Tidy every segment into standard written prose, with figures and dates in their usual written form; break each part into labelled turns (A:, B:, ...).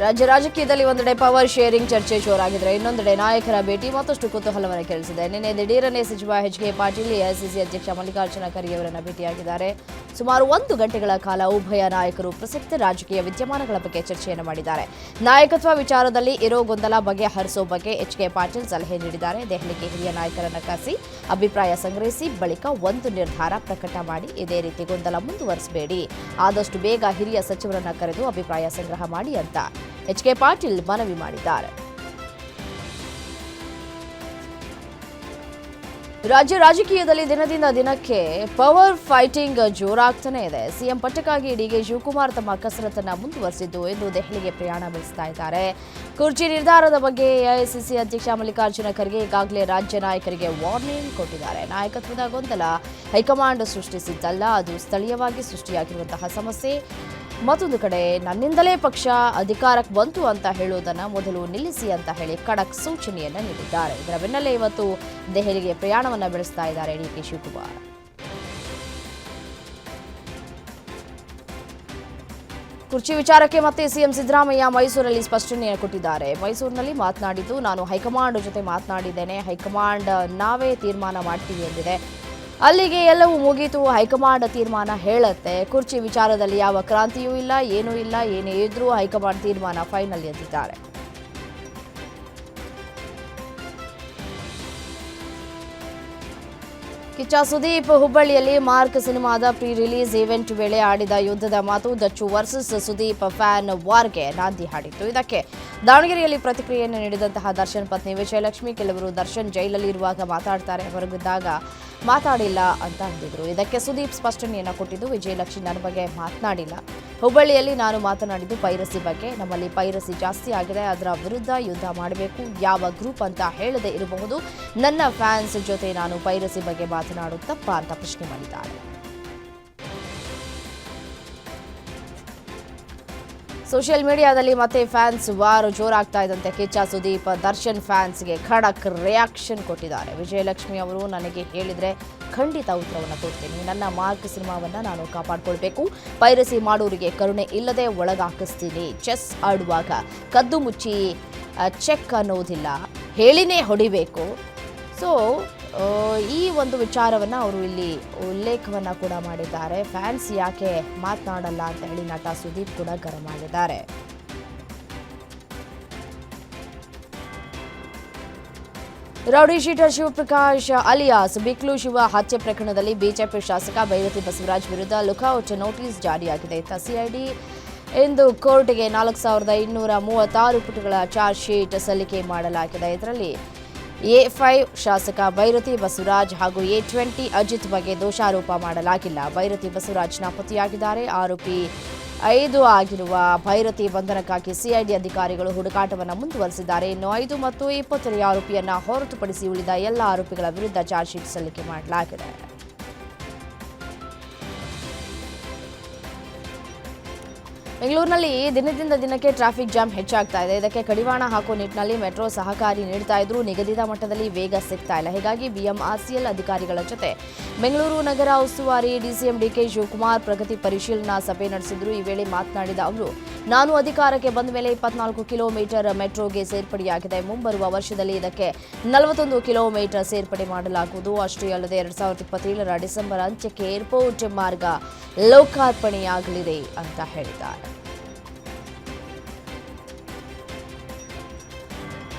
A: ರಾಜ್ಯ ರಾಜಕೀಯದಲ್ಲಿ ಒಂದೆಡೆ ಪವರ್ ಶೇರಿಂಗ್ ಚರ್ಚೆ ಜೋರಾಗಿದ್ರೆ ಇನ್ನೊಂದೆಡೆ ನಾಯಕರ ಭೇಟಿ ಮತ್ತಷ್ಟು ಕುತೂಹಲವನ್ನು ಕೆರಳಿಸಿದೆ. ನಿನ್ನೆ ದಿಢೀರನೆ ಸಚಿವ ಎಚ್.ಕೆ. ಪಾಟೀಲ್ ಎಐಸಿಸಿ ಅಧ್ಯಕ್ಷ ಮಲ್ಲಿಕಾರ್ಜುನ ಖರ್ಗೆ ಅವರನ್ನು ಭೇಟಿಯಾಗಿದ್ದಾರೆ. ಸುಮಾರು 1 ಗಂಟೆಗಳ ಕಾಲ ಉಭಯ ನಾಯಕರು ಪ್ರಸಕ್ತ ರಾಜಕೀಯ ವಿದ್ಯಮಾನಗಳ ಬಗ್ಗೆ ಚರ್ಚೆಯನ್ನು ಮಾಡಿದ್ದಾರೆ. ನಾಯಕತ್ವ ವಿಚಾರದಲ್ಲಿ ಇರೋ ಗೊಂದಲ ಬಗೆಹರಿಸೋ ಬಗ್ಗೆ ಎಚ್.ಕೆ. ಪಾಟೀಲ್ ಸಲಹೆ ನೀಡಿದ್ದಾರೆ. ದೆಹಲಿಗೆ ಹಿರಿಯ ನಾಯಕರನ್ನು ಕರೆಸಿ ಅಭಿಪ್ರಾಯ ಸಂಗ್ರಹಿಸಿ ಬಳಿಕ ಒಂದು ನಿರ್ಧಾರ ಪ್ರಕಟ ಮಾಡಿ, ಇದೇ ರೀತಿ ಗೊಂದಲ ಮುಂದುವರಿಸಬೇಡಿ, ಆದಷ್ಟು ಬೇಗ ಹಿರಿಯ ಸಚಿವರನ್ನ ಕರೆದು ಅಭಿಪ್ರಾಯ ಸಂಗ್ರಹ ಮಾಡಿ ಅಂತ ಎಚ್.ಕೆ. ಪಾಟೀಲ್ ಮನವಿ ಮಾಡಿದ್ದಾರೆ. ರಾಜ್ಯ ರಾಜಕೀಯದಲ್ಲಿ ದಿನದಿಂದ ದಿನಕ್ಕೆ ಪವರ್ ಫೈಟಿಂಗ್ ಜೋರಾಗ್ತಾನೆ ಇದೆ. ಸಿಎಂ ಪಟ್ಟಕ್ಕಾಗಿ ಡಿಕೆ ಶಿವಕುಮಾರ್ ತಮ್ಮ ಕಸರತ್ತನ್ನು ಮುಂದುವರೆಸಿದ್ದು ಎಂದು ದೆಹಲಿಗೆ ಪ್ರಯಾಣ ಬೆಳೆಸ್ತಾ ಇದ್ದಾರೆ. ಕುರ್ಚಿ ನಿರ್ಧಾರದ ಬಗ್ಗೆ ಎಐಸಿಸಿ ಅಧ್ಯಕ್ಷ ಮಲ್ಲಿಕಾರ್ಜುನ ಖರ್ಗೆ ಈಗಾಗಲೇ ರಾಜ್ಯ ನಾಯಕರಿಗೆ ವಾರ್ನಿಂಗ್ ಕೊಟ್ಟಿದ್ದಾರೆ. ನಾಯಕತ್ವದ ಗೊಂದಲ ಹೈಕಮಾಂಡ್ ಸೃಷ್ಟಿಸಿದ್ದಲ್ಲ, ಅದು ಸ್ಥಳೀಯವಾಗಿ ಸೃಷ್ಟಿಯಾಗಿರುವಂತಹ ಸಮಸ್ಯೆ. ಮತ್ತೊಂದು ಕಡೆ ನನ್ನಿಂದಲೇ ಪಕ್ಷ ಅಧಿಕಾರಕ್ಕೆ ಬಂತು ಅಂತ ಹೇಳುವುದನ್ನು ಮೊದಲು ನಿಲ್ಲಿಸಿ ಅಂತ ಹೇಳಿ ಖಡಕ್ ಸೂಚನೆಯನ್ನು ನೀಡಿದ್ದಾರೆ. ಇದರ ಬೆನ್ನಲ್ಲೇ ಇವತ್ತು ದೆಹಲಿಗೆ ಪ್ರಯಾಣವನ್ನು ಬೆಳೆಸ್ತಾ ಇದ್ದಾರೆ ಡಿಕೆ ಶಿವಕುಮಾರ್. ಕುರ್ಚಿ ವಿಚಾರಕ್ಕೆ ಮತ್ತೆ ಸಿಎಂ ಸಿದ್ದರಾಮಯ್ಯ ಮೈಸೂರಲ್ಲಿ ಸ್ಪಷ್ಟನೆಯನ್ನು ಕೊಟ್ಟಿದ್ದಾರೆ. ಮೈಸೂರಿನಲ್ಲಿ ಮಾತನಾಡಿದ್ದು, ನಾನು ಹೈಕಮಾಂಡ್ ಜೊತೆ ಮಾತನಾಡಿದ್ದೇನೆ, ಹೈಕಮಾಂಡ್ ನಾವೇ ತೀರ್ಮಾನ ಮಾಡ್ತೀವಿ ಎಂದಿದೆ. ಅಲ್ಲಿಗೆ ಎಲ್ಲವೂ ಮುಗೀತು, ಹೈಕಮಾಂಡ್ ತೀರ್ಮಾನ ಹೇಳುತ್ತೆ. ಕುರ್ಚಿ ವಿಚಾರದಲ್ಲಿ ಯಾವ ಕ್ರಾಂತಿಯೂ ಇಲ್ಲ, ಏನೂ ಇಲ್ಲ, ಏನೇ ಇದ್ರೂ ಹೈಕಮಾಂಡ್ ತೀರ್ಮಾನ ಫೈನಲ್ ಎಂದಿದ್ದಾರೆ. ಕಿಚ್ಚ ಸುದೀಪ್ ಹುಬ್ಬಳ್ಳಿಯಲ್ಲಿ ಮಾರ್ಕ್ ಸಿನಿಮಾದ ಪ್ರೀ ರಿಲೀಸ್ ಈವೆಂಟ್ ವೇಳೆ ಆಡಿದ ಯುದ್ಧದ ಮಾತು ದಚ್ಚು ವರ್ಸಸ್ ಸುದೀಪ್ ಫ್ಯಾನ್ ವಾರ್ಗೆ ನಾಂದಿ ಹಾಡಿತ್ತು. ಇದಕ್ಕೆ ದಾವಣಗೆರೆಯಲ್ಲಿ ಪ್ರತಿಕ್ರಿಯೆಯನ್ನು ನೀಡಿದಂತಹ ದರ್ಶನ್ ಪತ್ನಿ ವಿಜಯಲಕ್ಷ್ಮಿ, ಕೆಲವರು ದರ್ಶನ್ ಜೈಲಲ್ಲಿ ಇರುವಾಗ ಮಾತಾಡ್ತಾರೆ, ಹೊರಗಿದ್ದಾಗ ಮಾತಾಡಿಲ್ಲ ಅಂತ ಅಂದಿದ್ರು. ಇದಕ್ಕೆ ಸುದೀಪ್ ಸ್ಪಷ್ಟನೆಯನ್ನು ಕೊಟ್ಟಿದ್ದು, ವಿಜಯಲಕ್ಷ್ಮಿ ನನ್ನ ಬಗ್ಗೆ ಮಾತನಾಡಿಲ್ಲ, ಹುಬ್ಬಳ್ಳಿಯಲ್ಲಿ ನಾನು ಮಾತನಾಡಿದ್ದು ಪೈರಸಿ ಬಗ್ಗೆ. ನಮ್ಮಲ್ಲಿ ಪೈರಸಿ ಜಾಸ್ತಿ ಆಗಿದೆ, ಅದರ ವಿರುದ್ಧ ಯುದ್ಧ ಮಾಡಬೇಕು. ಯಾವ ಗ್ರೂಪ್ ಅಂತ ಹೇಳದೇ ಇರಬಹುದು, ನನ್ನ ಫ್ಯಾನ್ಸ್ ಜೊತೆ ನಾನು ಪೈರಸಿ ಬಗ್ಗೆ ಮಾತನಾಡೋದು ತಪ್ಪಾ ಅಂತ ಪ್ರಶ್ನೆ ಮಾಡಿದ್ದಾರೆ. ಸೋಷಿಯಲ್ ಮೀಡಿಯಾದಲ್ಲಿ ಮತ್ತೆ ಫ್ಯಾನ್ಸ್ ವಾರ್ ಜೋರಾಗ್ತಾ ಇದ್ದಂತೆ ಕಿಚ್ಚ ಸುದೀಪ್ ದರ್ಶನ್ ಫ್ಯಾನ್ಸ್ಗೆ ಖಡಕ್ ರಿಯಾಕ್ಷನ್ ಕೊಟ್ಟಿದ್ದಾರೆ. ವಿಜಯಲಕ್ಷ್ಮಿ ಅವರು ನನಗೆ ಹೇಳಿದ್ರೆ ಖಂಡಿತ ಉತ್ತರವನ್ನು ಕೊಡ್ತೀನಿ. ನನ್ನ ಮಾರ್ಕ್ ಸಿನಿಮಾವನ್ನು ನಾನು ಕಾಪಾಡಿಕೊಳ್ಬೇಕು. ಪೈರಸಿ ಮಾಡೋರಿಗೆ ಕರುಣೆ ಇಲ್ಲದೆ ಒಳಗಾಕಿಸ್ತೀನಿ. ಚೆಸ್ ಆಡುವಾಗ ಕದ್ದು ಮುಚ್ಚಿ ಚೆಕ್ ಅನ್ನೋದಿಲ್ಲ, ಹೇಳಿನೇ ಹೊಡಿಬೇಕು. ಸೊ ಈ ಒಂದು ವಿಚಾರವನ್ನು ಅವರು ಇಲ್ಲಿ ಉಲ್ಲೇಖವನ್ನು ಕೂಡ ಮಾಡಿದ್ದಾರೆ. ಫ್ಯಾನ್ಸ್ ಯಾಕೆ ಮಾತನಾಡಲ್ಲ ಅಂತ ಹೇಳಿ ನಟ ಸುದೀಪ್ ಕೂಡ ಗರಂ ಆಗಿದ್ದಾರೆ. Rowdy sheeter Shivaprakash alias Biklu Shiva ಹತ್ಯೆ ಪ್ರಕರಣದಲ್ಲಿ ಬಿಜೆಪಿ ಶಾಸಕ ಬೈರತಿ ಬಸವರಾಜ್ ವಿರುದ್ಧ ಲುಕೌಟ್ ನೋಟಿಸ್ ಜಾರಿಯಾಗಿದೆ. ಸಿಐಡಿ ಇಂದು ಕೋರ್ಟ್ಗೆ 4236 ಪುಟಗಳ ಚಾರ್ಜ್ ಶೀಟ್ ಸಲ್ಲಿಕೆ ಮಾಡಲಾಗಿದೆ. ಇದರಲ್ಲಿ A5 ಶಾಸಕ ಬೈರತಿ ಬಸವರಾಜ್ ಹಾಗೂ A20 ಅಜಿತ್ ಬಗ್ಗೆ ದೋಷಾರೋಪ ಮಾಡಲಾಗಿಲ್ಲ. ಬೈರತಿ ಬಸವರಾಜ್ ನಾಪತ್ತೆಯಾಗಿದ್ದಾರೆ. ಆರೋಪಿ 5 ಆಗಿರುವ ಭೈರತಿ ಬಂಧನಕ್ಕಾಗಿ ಸಿಐಡಿ ಅಧಿಕಾರಿಗಳು ಹುಡುಕಾಟವನ್ನು ಮುಂದುವರೆಸಿದ್ದಾರೆ. ಇನ್ನು 5 ಮತ್ತು 20ನೇ ಆರೋಪಿಯನ್ನ ಹೊರತುಪಡಿಸಿ ಉಳಿದ ಎಲ್ಲ ಆರೋಪಿಗಳ ವಿರುದ್ಧ ಚಾರ್ಜ್ ಶೀಟ್ ಸಲ್ಲಿಕೆ ಮಾಡಲಾಗಿದೆ. ಬೆಂಗಳೂರಿನಲ್ಲಿ ದಿನದಿಂದ ದಿನಕ್ಕೆ ಟ್ರಾಫಿಕ್ ಜಾಮ್ ಹೆಚ್ಚಾಗ್ತಾ ಇದೆ. ಇದಕ್ಕೆ ಕಡಿವಾಣ ಹಾಕುವ ನಿಟ್ಟಿನಲ್ಲಿ ಮೆಟ್ರೋ ಸಹಕಾರಿ ನೀಡ್ತಾ ಇದ್ರೂ ನಿಗದಿತ ಮಟ್ಟದಲ್ಲಿ ವೇಗ ಸಿಗ್ತಾ ಇಲ್ಲ. ಹೀಗಾಗಿ BMRCL ಅಧಿಕಾರಿಗಳ ಜೊತೆ ಬೆಂಗಳೂರು ನಗರ ಉಸ್ತುವಾರಿ DCM DK ಶಿವಕುಮಾರ್ ಪ್ರಗತಿ ಪರಿಶೀಲನಾ ಸಭೆ ನಡೆಸಿದ್ರು. ಈ ವೇಳೆ ಮಾತನಾಡಿದ ಅವರು, ನಾನು ಅಧಿಕಾರಕ್ಕೆ ಬಂದ ಮೇಲೆ 24 ಕಿಲೋಮೀಟರ್ ಮೆಟ್ರೋಗೆ ಸೇರ್ಪಡೆಯಾಗಿದೆ. ಮುಂಬರುವ ವರ್ಷದಲ್ಲಿ ಇದಕ್ಕೆ 41 ಕಿಲೋಮೀಟರ್ ಸೇರ್ಪಡೆ ಮಾಡಲಾಗುವುದು. ಅಷ್ಟೇ ಅಲ್ಲದೆ 2027ರ ಡಿಸೆಂಬರ್ ಅಂತ್ಯಕ್ಕೆ ಏರ್ಪೋರ್ಟ್ ಮಾರ್ಗ ಲೋಕಾರ್ಪಣೆಯಾಗಲಿದೆ ಅಂತ ಹೇಳಿದ್ದಾರೆ.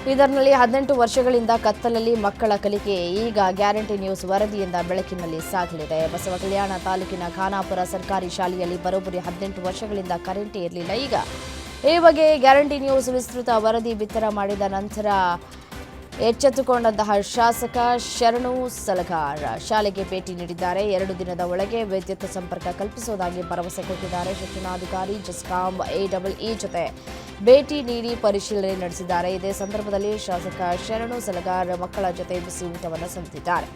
A: ಬೀದರ್ನಲ್ಲಿ 18 ವರ್ಷಗಳಿಂದ ಕತ್ತಲಲ್ಲಿ ಮಕ್ಕಳ ಕಲಿಕೆ ಈಗ ಗ್ಯಾರಂಟಿ ನ್ಯೂಸ್ ವರದಿಯಿಂದ ಬೆಳಕಿನಲ್ಲಿ ಸಾಗಲಿದೆ. ಬಸವ ಕಲ್ಯಾಣ ತಾಲೂಕಿನ ಖಾನಾಪುರ ಸರ್ಕಾರಿ ಶಾಲೆಯಲ್ಲಿ ಬರೋಬ್ಬರಿ 18 ವರ್ಷಗಳಿಂದ ಕರೆಂಟೇ ಇರಲಿಲ್ಲ. ಈಗ ಈ ಬಗ್ಗೆ ಗ್ಯಾರಂಟಿ ನ್ಯೂಸ್ ವಿಸ್ತೃತ ವರದಿ ಬಿತ್ತರ ಮಾಡಿದ ನಂತರ ಎಚ್ಚೆತ್ತುಕೊಂಡಂತಹ ಶಾಸಕ ಶರಣು ಸಲಗಾರ್ ಶಾಲೆಗೆ ಭೇಟಿ ನೀಡಿದ್ದಾರೆ. 2 ದಿನದ ಒಳಗೆ ವಿದ್ಯುತ್ ಸಂಪರ್ಕ ಕಲ್ಪಿಸುವುದಾಗಿ ಭರವಸೆ ಕೊಟ್ಟಿದ್ದಾರೆ. ಶಿಕ್ಷಣಾಧಿಕಾರಿ ಜಸ್ಕಾಂ AEE ಜೊತೆ ಭೇಟಿ ನೀಡಿ ಪರಿಶೀಲನೆ ನಡೆಸಿದ್ದಾರೆ. ಇದೇ ಸಂದರ್ಭದಲ್ಲಿ ಶಾಸಕ ಶರಣು ಸಲಗಾರ್ ಮಕ್ಕಳ ಜೊತೆ ಬಿಸಿ ಊಟವನ್ನು ಸವಿದಿದ್ದಾರೆ.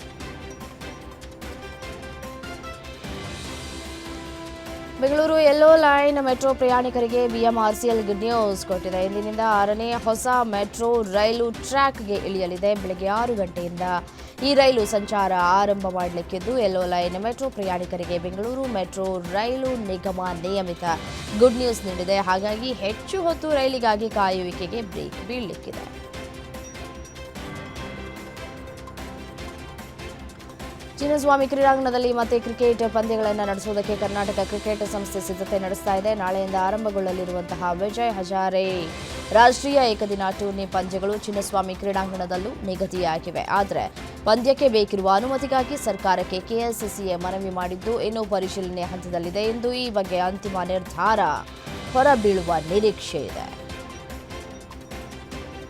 A: ಬೆಂಗಳೂರು ಯೆಲ್ಲೋ ಲೈನ್ ಮೆಟ್ರೋ ಪ್ರಯಾಣಿಕರಿಗೆ ಬಿಎಂಆರ್ಸಿಎಲ್ ಗುಡ್ ನ್ಯೂಸ್ ಕೊಟ್ಟಿದೆ. ಇಂದಿನಿಂದ 6ನೇ ಹೊಸ ಮೆಟ್ರೋ ರೈಲು ಟ್ರ್ಯಾಕ್ಗೆ ಇಳಿಯಲಿದೆ. ಬೆಳಗ್ಗೆ 6 ಗಂಟೆಯಿಂದ ಈ ರೈಲು ಸಂಚಾರ ಆರಂಭ ಮಾಡಲಿಕ್ಕಿದ್ದು, ಯೆಲ್ಲೋ ಲೈನ್ ಮೆಟ್ರೋ ಪ್ರಯಾಣಿಕರಿಗೆ ಬೆಂಗಳೂರು ಮೆಟ್ರೋ ರೈಲು ನಿಗಮ ನಿಯಮಿತ ಗುಡ್ ನ್ಯೂಸ್ ನೀಡಿದೆ. ಹಾಗಾಗಿ ಹೆಚ್ಚು ಹೊತ್ತು ರೈಲಿಗಾಗಿ ಕಾಯುವಿಕೆಗೆ ಬ್ರೇಕ್ ಬೀಳಲಿಕ್ಕಿದೆ. ಚಿನ್ನಸ್ವಾಮಿ ಕ್ರೀಡಾಂಗಣದಲ್ಲಿ ಮತ್ತೆ ಕ್ರಿಕೆಟ್ ಪಂದ್ಯಗಳನ್ನು ನಡೆಸುವುದಕ್ಕೆ ಕರ್ನಾಟಕ ಕ್ರಿಕೆಟ್ ಸಂಸ್ಥೆ ಸಿದ್ಧತೆ ನಡೆಸ್ತಾ ಇದೆ. ನಾಳೆಯಿಂದ ಆರಂಭಗೊಳ್ಳಲಿರುವಂತಹ ವಿಜಯ್ ಹಜಾರೆ ರಾಷ್ಟ್ರೀಯ ಏಕದಿನ ಟೂರ್ನಿ ಪಂದ್ಯಗಳು ಚಿನ್ನಸ್ವಾಮಿ ಕ್ರೀಡಾಂಗಣದಲ್ಲೂ ನಿಗದಿಯಾಗಿವೆ. ಆದರೆ ಪಂದ್ಯಕ್ಕೆ ಬೇಕಿರುವ ಅನುಮತಿಗಾಗಿ ಸರ್ಕಾರಕ್ಕೆ ಕೆಎಸ್ಸಿಸಿಎ ಮನವಿ ಮಾಡಿದ್ದು, ಇನ್ನೂ ಪರಿಶೀಲನೆ ಹಂತದಲ್ಲಿದೆ ಎಂದು ಈ ಬಗ್ಗೆ ಅಂತಿಮ ನಿರ್ಧಾರ ಹೊರಬೀಳುವ ನಿರೀಕ್ಷೆ ಇದೆ.